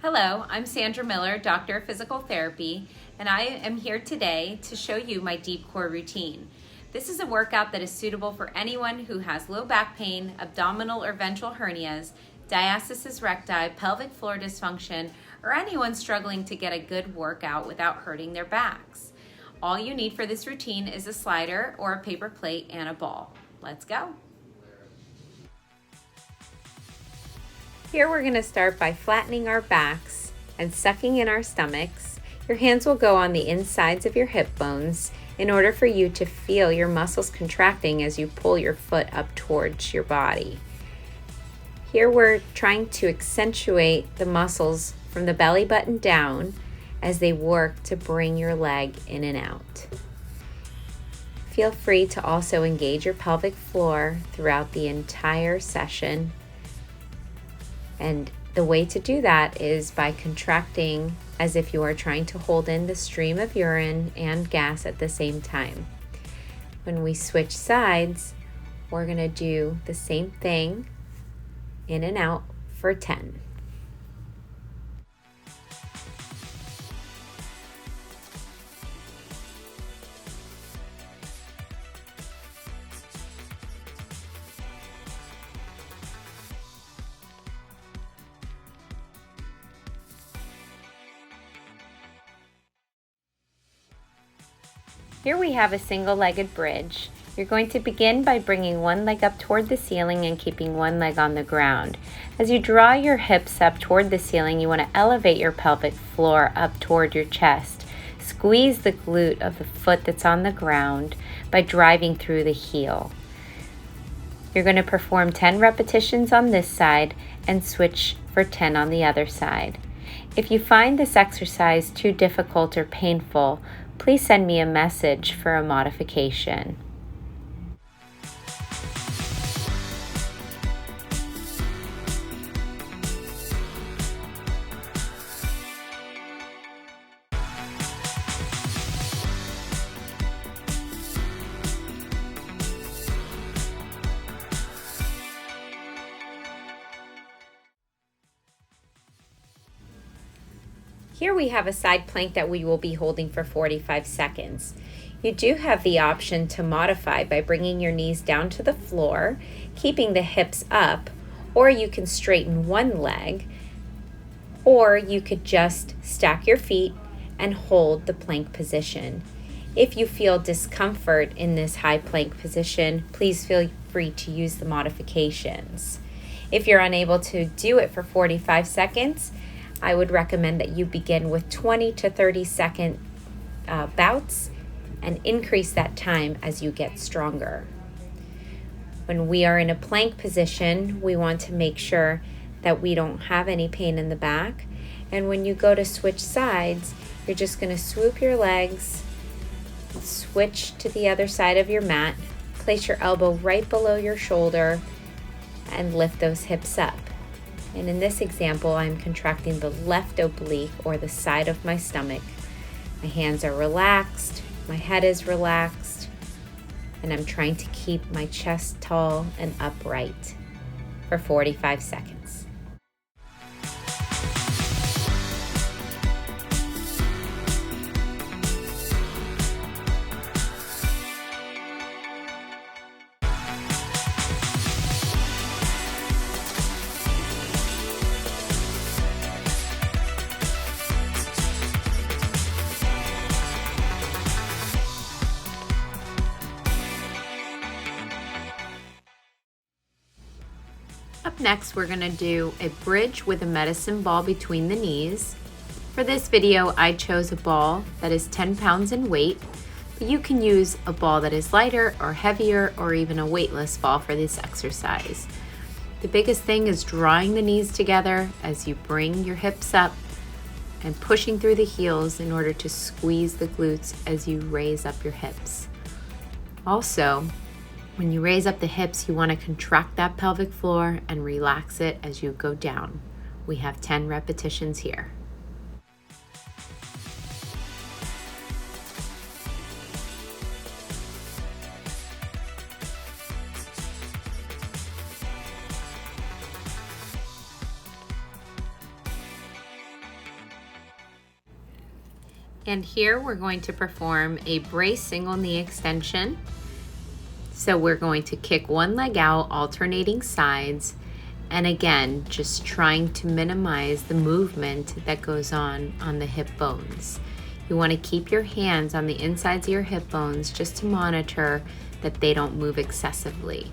Hello, I'm Sandra Miller, Doctor of Physical Therapy, and I am here today to show you my deep core routine. This is a workout that is suitable for anyone who has low back pain, abdominal or ventral hernias, diastasis recti, pelvic floor dysfunction, or anyone struggling to get a good workout without hurting their backs. All you need for this routine is a slider or a paper plate and a ball. Let's go. Here we're going to start by flattening our backs and sucking in our stomachs. Your hands will go on the insides of your hip bones in order for you to feel your muscles contracting as you pull your foot up towards your body. Here we're trying to accentuate the muscles from the belly button down as they work to bring your leg in and out. Feel free to also engage your pelvic floor throughout the entire session. And the way to do that is by contracting as if you are trying to hold in the stream of urine and gas at the same time. When we switch sides, we're going to do the same thing in and out for 10. Here we have a single-legged bridge. You're going to begin by bringing one leg up toward the ceiling and keeping one leg on the ground. As you draw your hips up toward the ceiling, you want to elevate your pelvic floor up toward your chest. Squeeze the glute of the foot that's on the ground by driving through the heel. You're going to perform 10 repetitions on this side and switch for 10 on the other side. If you find this exercise too difficult or painful, please send me a message for a modification. Here we have a side plank that we will be holding for 45 seconds. You do have the option to modify by bringing your knees down to the floor, keeping the hips up, or you can straighten one leg, or you could just stack your feet and hold the plank position. If you feel discomfort in this high plank position, please feel free to use the modifications. If you're unable to do it for 45 seconds, I would recommend that you begin with 20 to 30 second bouts and increase that time as you get stronger. When we are in a plank position, we want to make sure that we don't have any pain in the back. And when you go to switch sides, you're just going to swoop your legs, switch to the other side of your mat, place your elbow right below your shoulder, and lift those hips up. And in this example, I'm contracting the left oblique or the side of my stomach. My hands are relaxed, my head is relaxed, and I'm trying to keep my chest tall and upright for 45 seconds. Up next, we're going to do a bridge with a medicine ball between the knees. For this video, I chose a ball that is 10 pounds in weight, but you can use a ball that is lighter or heavier or even a weightless ball for this exercise. The biggest thing is drawing the knees together as you bring your hips up and pushing through the heels in order to squeeze the glutes as you raise up your hips. Also, when you raise up the hips, you want to contract that pelvic floor and relax it as you go down. We have 10 repetitions here. And here we're going to perform a brace single knee extension. So we're going to kick one leg out, alternating sides, and again, just trying to minimize the movement that goes on the hip bones. You want to keep your hands on the insides of your hip bones just to monitor that they don't move excessively.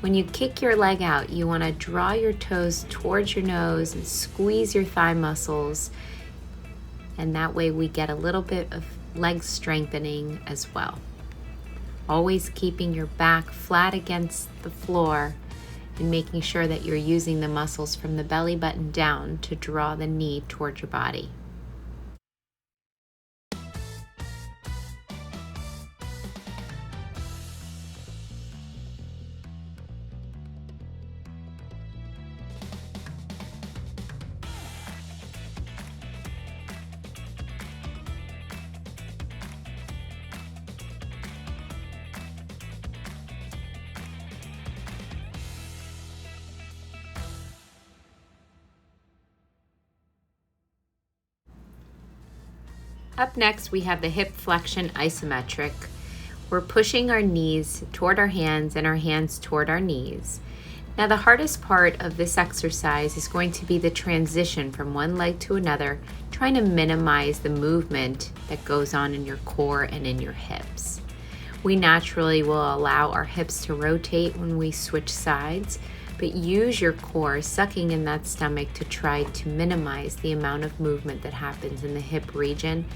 When you kick your leg out, you want to draw your toes towards your nose and squeeze your thigh muscles, and that way we get a little bit of leg strengthening as well. Always keeping your back flat against the floor and making sure that you're using the muscles from the belly button down to draw the knee towards your body. Up next, we have the hip flexion isometric. We're pushing our knees toward our hands and our hands toward our knees. Now, the hardest part of this exercise is going to be the transition from one leg to another, trying to minimize the movement that goes on in your core and in your hips. We naturally will allow our hips to rotate when we switch sides, but use your core, sucking in that stomach to try to minimize the amount of movement that happens in the hip region,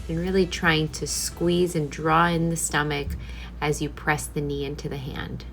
and really trying to squeeze and draw in the stomach as you press the knee into the hand.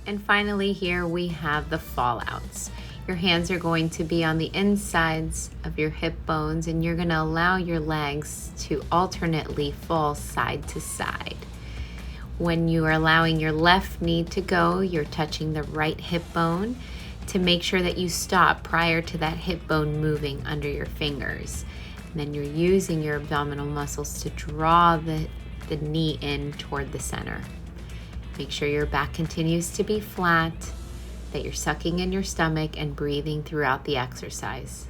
And finally, here we have the fallouts. Your hands are going to be on the insides of your hip bones, and you're going to allow your legs to alternately fall side to side. When you are allowing your left knee to go, you're touching the right hip bone to make sure that you stop prior to that hip bone moving under your fingers. And then you're using your abdominal muscles to draw the knee in toward the center. Make sure your back continues to be flat, that you're sucking in your stomach and breathing throughout the exercise.